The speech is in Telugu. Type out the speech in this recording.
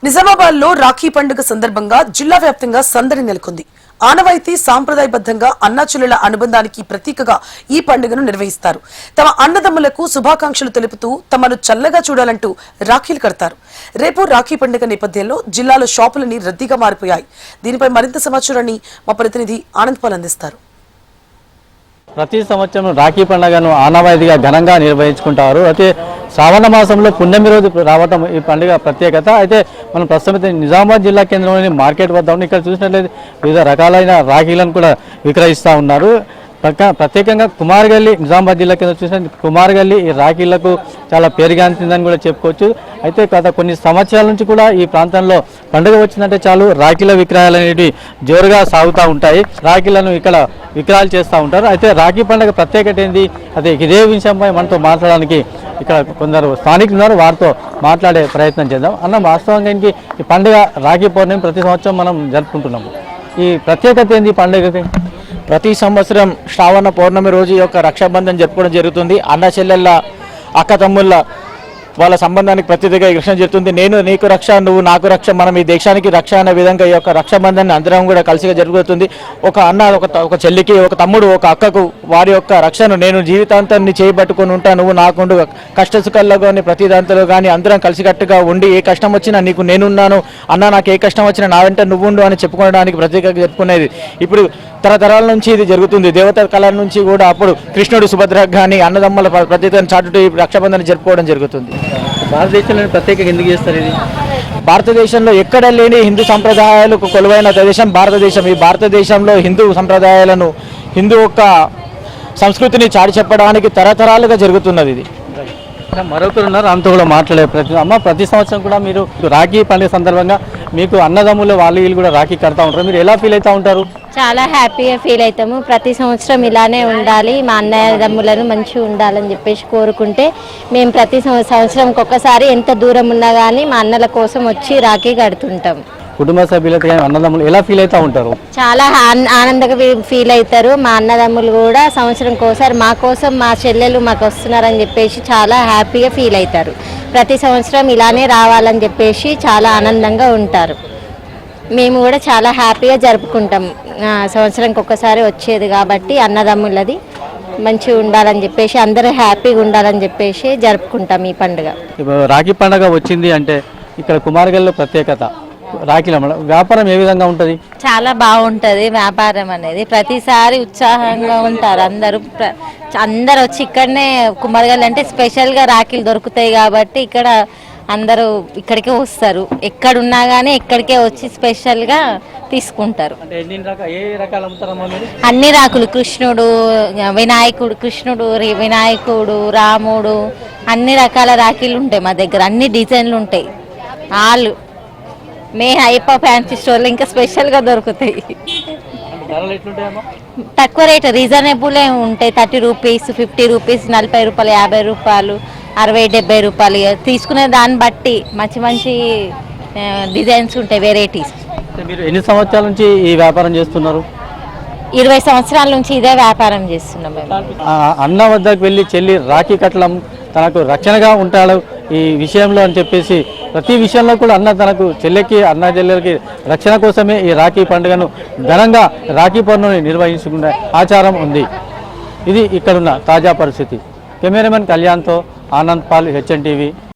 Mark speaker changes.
Speaker 1: నిజామాబాద్ లో రాఖీ పండుగ సందర్భంగా జిల్లా వ్యాప్తంగా సందడి నెలకొంది. ఆనవాయితీ సాంప్రదాయబద్ధంగా అన్నాచెల్లెల అనుబంధానికి ప్రతీకగా ఈ పండుగను నిర్వహిస్తారు. తమ అన్నదమ్ములకు శుభాకాంక్షలు తెలుపుతూ తమను చల్లగా చూడాలంటూ రాఖీలు కడతారు. రేపు రాఖీ పండుగ నేపథ్యంలో జిల్లాలో షాపులన్నీ రద్దీగా మారిపోయాయి. దీనిపై మరింత సమాచారాన్ని మా ప్రతినిధి ఆనంద్ పాల్ అందిస్తారు.
Speaker 2: ప్రతి సంవత్సరం రాఖీ పండుగను ఆనవాయితీగా ఘనంగా నిర్వహించుకుంటారు. అయితే శ్రావణ మాసంలో పున్నమి రోజు రావటం ఈ పండుగ ప్రత్యేకత. అయితే మనం ప్రస్తుతం నిజామాబాద్ జిల్లా కేంద్రంలోని మార్కెట్ వద్ద ఇక్కడ చూసినట్లయితే వివిధ రకాలైన రాఖీలను కూడా విక్రయిస్తూ ఉన్నారు. ప్రత్యేకంగా కుమార్గల్లి నిజామాబాద్ జిల్లా కింద చూసిన కుమార్గల్లి ఈ రాఖీలకు చాలా పేరుగాంచిందని కూడా చెప్పుకోవచ్చు. అయితే గత కొన్ని సంవత్సరాల నుంచి కూడా ఈ ప్రాంతంలో పండుగ వచ్చిందంటే చాలు రాఖీల విక్రయాలు అనేవి జోరుగా సాగుతూ ఉంటాయి. రాఖీలను ఇక్కడ విక్రయాలు చేస్తూ ఉంటారు. అయితే రాఖీ పండుగ ప్రత్యేకత ఏంది, అదే ఇదే విషయంపై మనతో మాట్లాడడానికి ఇక్కడ కొందరు స్థానికులు ఉన్నారు. వారితో మాట్లాడే ప్రయత్నం చేద్దాం. అన్న, వాస్తవంగా ఈ పండుగ రాఖీ పౌర్ణమి ప్రతి సంవత్సరం మనం జరుపుకుంటున్నాము. ఈ ప్రత్యేకత ఏంది పండుగకి?
Speaker 3: ప్రతి సంవత్సరం శ్రావణ పౌర్ణమి రోజు యొక్క రక్షాబంధన్ జరుపుకోవడం జరుగుతుంది. అన్న చెల్లెళ్ళ అక్క తమ్ముళ్ళ వాళ్ళ సంబంధానికి ప్రత్యేకంగా ఈ రక్షణ జరుగుతుంది. నేను నీకు రక్ష, నువ్వు నాకు రక్ష, మనం ఈ దేశానికి రక్ష అనే విధంగా ఈ యొక్క రక్షాబంధాన్ని అందరం కూడా కలిసిగా జరుగుతుంది. ఒక అన్న ఒక చెల్లికి, ఒక తమ్ముడు ఒక అక్కకు వారి యొక్క రక్షను నేను జీవితాంతాన్ని చేయబట్టుకొని ఉంటాను, నువ్వు నాకుండు కష్ట సుఖాల్లో కానీ ప్రతి దాంట్లో కానీ అందరం కలిసికట్టుగా ఉండి ఏ కష్టం వచ్చినా నీకు నేనున్నాను అన్న, నాకు ఏ కష్టం వచ్చినా నా వెంట నువ్వుండు అని చెప్పుకోవడానికి ప్రత్యేకంగా జరుపుకునేది. ఇప్పుడు తరతరాల నుంచి ఇది జరుగుతుంది. దేవత కళ నుంచి కూడా అప్పుడు కృష్ణుడు సుభద్రకు కానీ అన్నదమ్మల ప్రత్యేకతను చాటుతూ ఈ రక్షాబంధాన్ని జరుపుకోవడం జరుగుతుంది.
Speaker 2: భారతదేశంలో ప్రత్యేకంగా ఎందుకు చేస్తారు ఇది?
Speaker 3: భారతదేశంలో ఎక్కడ లేని హిందూ సంప్రదాయాలకు కొలువైన దేశం భారతదేశం. ఈ భారతదేశంలో హిందూ సంప్రదాయాలను, హిందూ యొక్క సంస్కృతిని చాటి చెప్పడానికి తరతరాలుగా జరుగుతున్నది ఇది.
Speaker 2: మరొకరు ఉన్నారు, ఆమెతో కూడా మాట్లాడే ప్రతి అమ్మ, ప్రతి సంవత్సరం కూడా మీరు రాఖీ పండుగ సందర్భంగా మీకు అన్నదమ్ములు వాళ్ళు వీళ్ళు కూడా రాఖీ కడతా ఉంటారు. మీరు ఎలా ఫీల్ అవుతూ ఉంటారు?
Speaker 4: చాలా హ్యాపీగా ఫీల్ అవుతాము. ప్రతి సంవత్సరం ఇలానే ఉండాలి, మా అన్నదమ్ములను మంచిగా ఉండాలని చెప్పేసి కోరుకుంటే మేము ప్రతి సంవత్సరం ఒక్కసారి ఎంత దూరం ఉన్నా కానీ మా అన్నల కోసం వచ్చి రాఖీ కడుతుంటాం.
Speaker 2: కుటుంబ సభ్యులతో అన్నదమ్ములు ఎలా ఫీల్ అవుతూ ఉంటారు?
Speaker 4: చాలా ఆనందంగా ఫీల్ అవుతారు. మా అన్నదమ్ములు కూడా సంవత్సరంకి ఒకసారి మా కోసం మా చెల్లెలు మాకు వస్తున్నారని చెప్పేసి చాలా హ్యాపీగా ఫీల్ అవుతారు. ప్రతి సంవత్సరం ఇలానే రావాలని చెప్పేసి చాలా ఆనందంగా ఉంటారు. మేము కూడా చాలా హ్యాపీగా జరుపుకుంటాం. సంవత్సరంకి ఒక్కసారి వచ్చేది కాబట్టి అన్నదమ్ములది మంచిగా ఉండాలని చెప్పేసి, అందరూ హ్యాపీగా ఉండాలని చెప్పేసి జరుపుకుంటాం ఈ పండుగ.
Speaker 2: రాఖీ పండుగ వచ్చింది అంటే ఇక్కడ కుమార్గల్లో ప్రత్యేకత రాఖీల వ్యాపారం ఏ విధంగా ఉంటుంది?
Speaker 4: చాలా బాగుంటుంది వ్యాపారం అనేది. ప్రతిసారి ఉత్సాహంగా ఉంటారు అందరూ వచ్చి ఇక్కడనే కుమార్గల్ అంటే స్పెషల్గా రాఖీలు దొరుకుతాయి కాబట్టి ఇక్కడ అందరూ ఇక్కడికే వస్తారు. ఎక్కడున్నా కానీ ఇక్కడికే వచ్చి స్పెషల్గా తీసుకుంటారు. అన్ని రాకులు, కృష్ణుడు, వినాయకుడు, రాముడు, అన్ని రకాల రాఖీలు ఉంటాయి మా దగ్గర. అన్ని డిజైన్లు ఉంటాయి. ఆలు హైపర్ ఫ్యాన్సీ స్టోర్లో ఇంకా స్పెషల్గా దొరుకుతాయి. తక్కువ రేట్, రీజనబులే ఉంటాయి. 30 రూపీస్, 50 రూపీస్, 40 రూపాయలు, 50 రూపాయలు, 60, 70 రూపాయలు. తీసుకునే దాన్ని బట్టి మంచి మంచి డిజైన్స్ ఉంటాయి, వెరైటీస్.
Speaker 2: మీరు ఎన్ని సంవత్సరాల నుంచి ఈ వ్యాపారం చేస్తున్నారు?
Speaker 4: 20 సంవత్సరాల నుంచి ఇదే వ్యాపారం చేస్తున్నాం మేము.
Speaker 2: అన్న వద్దకు వెళ్ళి చెల్లి రాఖీ కట్టడం తనకు రక్షణగా ఉంటాడు ఈ విషయంలో అని చెప్పేసి ప్రతి విషయంలో కూడా అన్న తనకు చెల్లెకి, అన్న చెల్లెలకి రక్షణ కోసమే ఈ రాఖీ పండుగను ఘనంగా రాఖీ పౌర్ణమిని నిర్వహించుకునే ఆచారం ఉంది. ఇది ఇక్కడున్న తాజా పరిస్థితి. కెమెరామెన్ కళ్యాణ్తో ఆనంద్ పాల్, HN TV.